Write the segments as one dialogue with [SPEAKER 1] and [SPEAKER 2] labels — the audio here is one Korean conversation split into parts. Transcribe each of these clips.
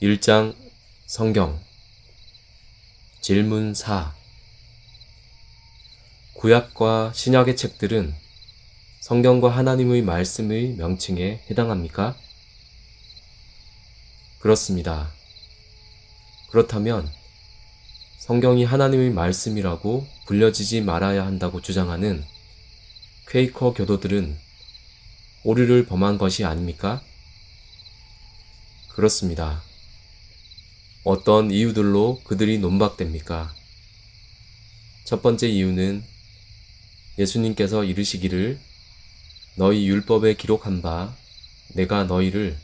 [SPEAKER 1] 1장 성경 질문 4. 구약과 신약의 책들은 성경과 하나님의 말씀의 명칭에 해당합니까? 그렇습니다. 그렇다면 성경이 하나님의 말씀이라고 불려지지 말아야 한다고 주장하는 퀘이커 교도들은 오류를 범한 것이 아닙니까? 그렇습니다. 어떤 이유들로 그들이 논박됩니까? 첫 번째 이유는 예수님께서 이르시기를 너희 율법에 기록한 바 내가 너희를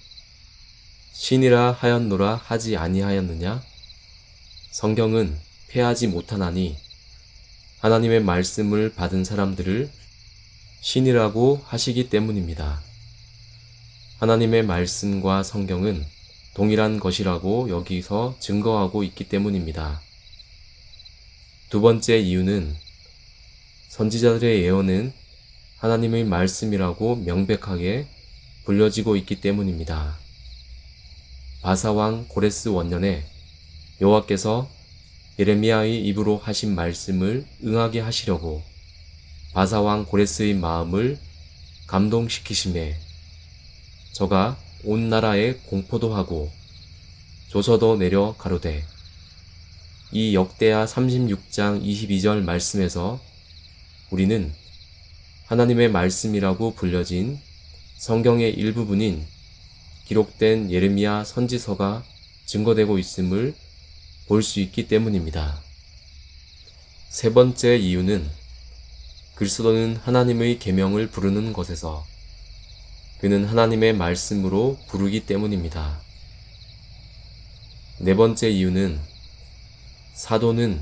[SPEAKER 1] 신이라 하였노라 하지 아니하였느냐? 성경은 폐하지 못하나니 하나님의 말씀을 받은 사람들을 신이라고 하시기 때문입니다. 하나님의 말씀과 성경은 동일한 것이라고 여기서 증거하고 있기 때문입니다. 두 번째 이유는 선지자들의 예언은 하나님의 말씀이라고 명백하게 불려지고 있기 때문입니다. 바사왕 고레스 원년에 여호와께서 예레미야의 입으로 하신 말씀을 응하게 하시려고 바사왕 고레스의 마음을 감동시키심에 저가 온 나라에 공포도 하고 조서도 내려 가로되 이 역대하 36장 22절 말씀에서 우리는 하나님의 말씀이라고 불려진 성경의 일부분인 기록된 예레미야 선지서가 증거되고 있음을 볼 수 있기 때문입니다. 세 번째 이유는 그리스도는 하나님의 계명을 부르는 것에서 그는 하나님의 말씀으로 부르기 때문입니다. 네 번째 이유는 사도는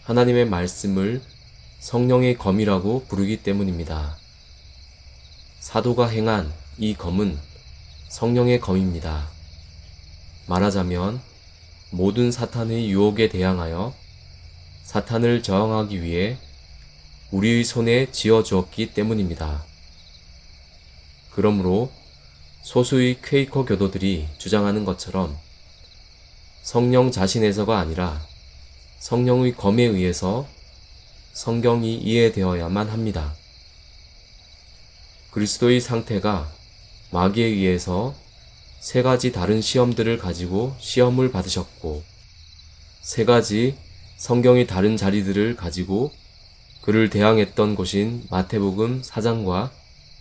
[SPEAKER 1] 하나님의 말씀을 성령의 검이라고 부르기 때문입니다. 사도가 행한 이 검은 성령의 검입니다. 말하자면 모든 사탄의 유혹에 대항하여 사탄을 저항하기 위해 우리의 손에 쥐어주었기 때문입니다. 그러므로 소수의 퀘이커 교도들이 주장하는 것처럼 성령 자신에서가 아니라 성령의 검에 의해서 성경이 이해되어야만 합니다. 그리스도의 상태가 마귀에 의해서 세 가지 다른 시험들을 가지고 시험을 받으셨고 세 가지 성경의 다른 자리들을 가지고 그를 대항했던 곳인 마태복음 4장과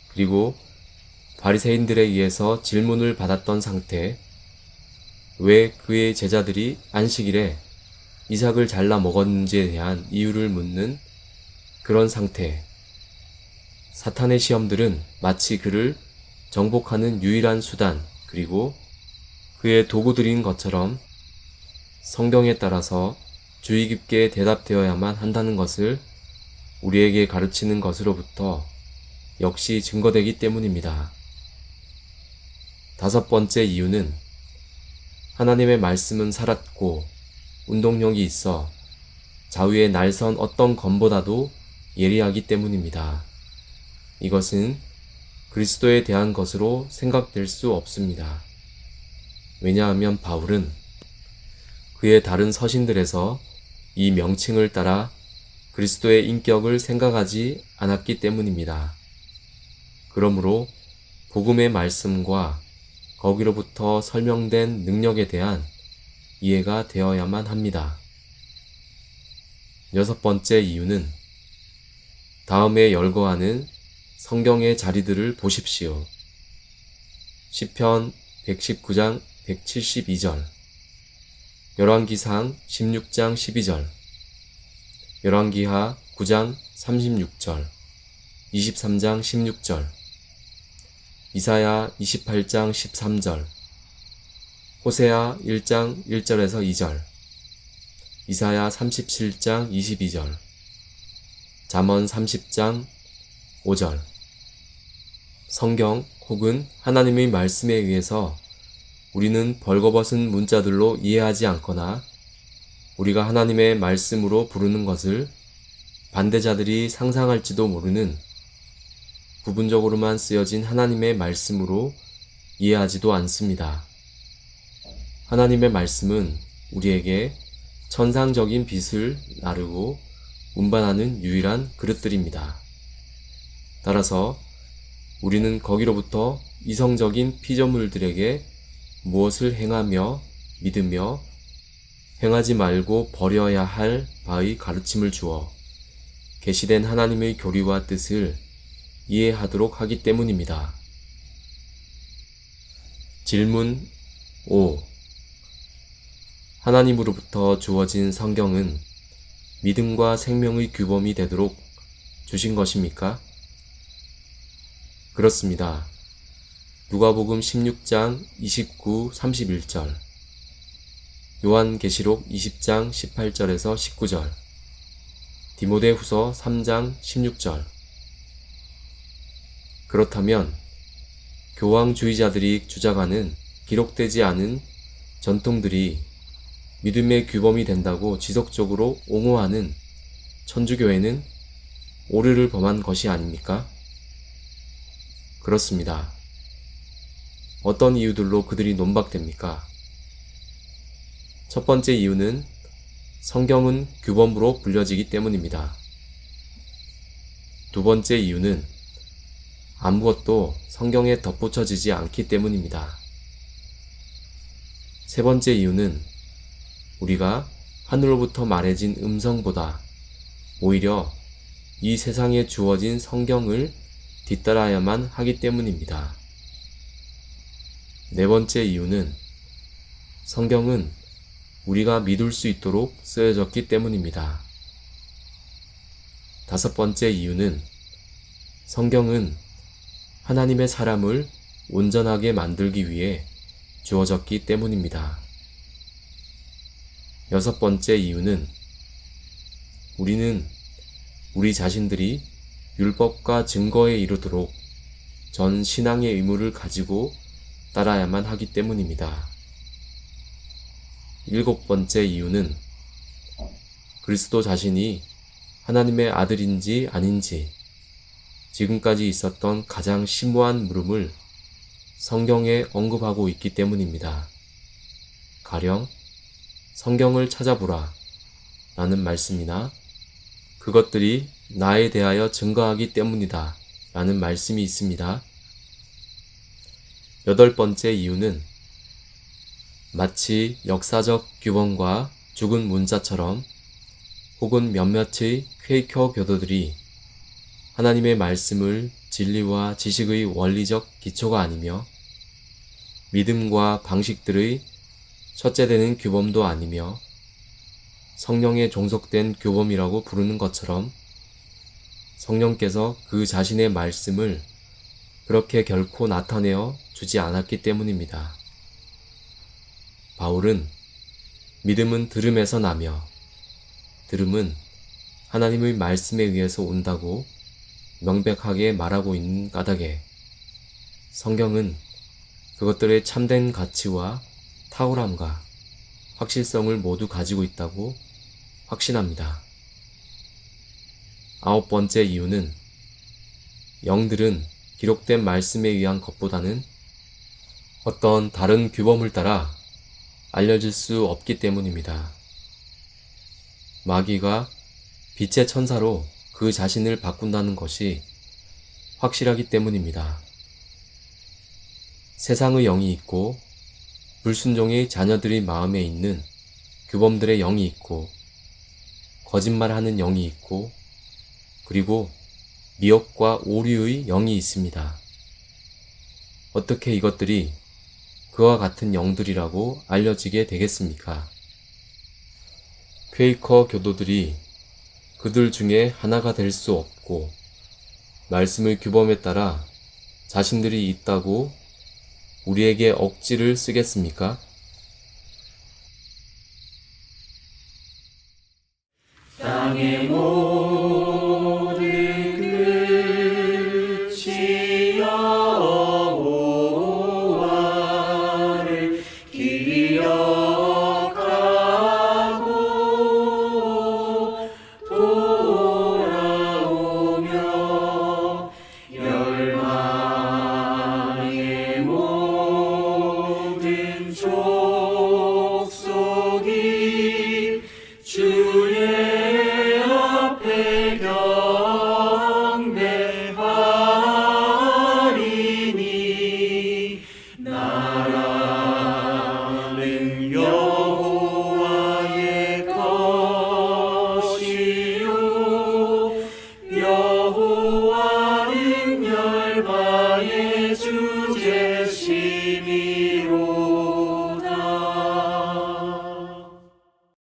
[SPEAKER 1] 그리고 바리새인들에 의해서 질문을 받았던 상태, 왜 그의 제자들이 안식일에 이삭을 잘라 먹었는지에 대한 이유를 묻는 그런 상태, 사탄의 시험들은 마치 그를 정복하는 유일한 수단 그리고 그의 도구들인 것처럼 성경에 따라서 주의 깊게 대답되어야만 한다는 것을 우리에게 가르치는 것으로부터 역시 증거되기 때문입니다. 다섯 번째 이유는 하나님의 말씀은 살았고 운동력이 있어 자위에 날선 어떤 검보다도 예리하기 때문입니다. 이것은 그리스도에 대한 것으로 생각될 수 없습니다. 왜냐하면 바울은 그의 다른 서신들에서 이 명칭을 따라 그리스도의 인격을 생각하지 않았기 때문입니다. 그러므로 복음의 말씀과 거기로부터 설명된 능력에 대한 이해가 되어야만 합니다. 여섯 번째 이유는 다음에 열거하는 성경의 자리들을 보십시오. 시편 119장 172절, 열왕기상 16장 12절, 열왕기하 9장 36절, 23장 16절, 이사야 28장 13절, 호세아 1장 1절에서 2절, 이사야 37장 22절, 잠언 30장 5절. 성경 혹은 하나님의 말씀에 의해서 우리는 벌거벗은 문자들로 이해하지 않거나 우리가 하나님의 말씀으로 부르는 것을 반대자들이 상상할지도 모르는 부분적으로만 쓰여진 하나님의 말씀으로 이해하지도 않습니다. 하나님의 말씀은 우리에게 천상적인 빛을 나르고 운반하는 유일한 그릇들입니다. 따라서 우리는 거기로부터 이성적인 피조물들에게 무엇을 행하며 믿으며 행하지 말고 버려야 할 바의 가르침을 주어 계시된 하나님의 교리와 뜻을 이해하도록 하기 때문입니다. 질문 5. 하나님으로부터 주어진 성경은 믿음과 생명의 규범이 되도록 주신 것입니까? 그렇습니다. 누가복음 16장 29, 31절, 요한계시록 20장 18절에서 19절, 디모데후서 3장 16절. 그렇다면 교황주의자들이 주장하는 기록되지 않은 전통들이 믿음의 규범이 된다고 지속적으로 옹호하는 천주교회는 오류를 범한 것이 아닙니까? 그렇습니다. 어떤 이유들로 그들이 논박됩니까? 첫 번째 이유는 성경은 규범으로 불려지기 때문입니다. 두 번째 이유는 아무것도 성경에 덧붙여지지 않기 때문입니다. 세 번째 이유는 우리가 하늘로부터 말해진 음성보다 오히려 이 세상에 주어진 성경을 뒤따라야만 하기 때문입니다. 네 번째 이유는 성경은 우리가 믿을 수 있도록 쓰여졌기 때문입니다. 다섯 번째 이유는 성경은 하나님의 사람을 온전하게 만들기 위해 주어졌기 때문입니다. 여섯 번째 이유는 우리는 우리 자신들이 율법과 증거에 이르도록 전 신앙의 의무를 가지고 따라야만 하기 때문입니다. 일곱 번째 이유는 그리스도 자신이 하나님의 아들인지 아닌지 지금까지 있었던 가장 심오한 물음을 성경에 언급하고 있기 때문입니다. 가령 성경을 찾아보라 라는 말씀이나 그것들이 나에 대하여 증거하기 때문이다 라는 말씀이 있습니다. 여덟 번째 이유는 마치 역사적 규범과 죽은 문자처럼 혹은 몇몇의 퀘이커 교도들이 하나님의 말씀을 진리와 지식의 원리적 기초가 아니며 믿음과 방식들의 첫째 되는 규범도 아니며 성령에 종속된 규범이라고 부르는 것처럼 성령께서 그 자신의 말씀을 그렇게 결코 나타내어 주지 않았기 때문입니다. 바울은 믿음은 들음에서 나며 들음은 하나님의 말씀에 의해서 온다고 명백하게 말하고 있는 까닭에 성경은 그것들의 참된 가치와 탁월함과 확실성을 모두 가지고 있다고 확신합니다. 아홉 번째 이유는 영들은 기록된 말씀에 의한 것보다는 어떤 다른 규범을 따라 알려질 수 없기 때문입니다. 마귀가 빛의 천사로 그 자신을 바꾼다는 것이 확실하기 때문입니다. 세상의 영이 있고 불순종의 자녀들의 마음에 있는 규범들의 영이 있고 거짓말하는 영이 있고 그리고 미혹과 오류의 영이 있습니다. 어떻게 이것들이 그와 같은 영들이라고 알려지게 되겠습니까? 퀘이커 교도들이 그들 중에 하나가 될 수 없고 말씀의 규범에 따라 자신들이 있다고 우리에게 억지를 쓰겠습니까?
[SPEAKER 2] 땅의 모든 끝이 여호와를 기억하고 돌아오며 열방의 모든 종 앞에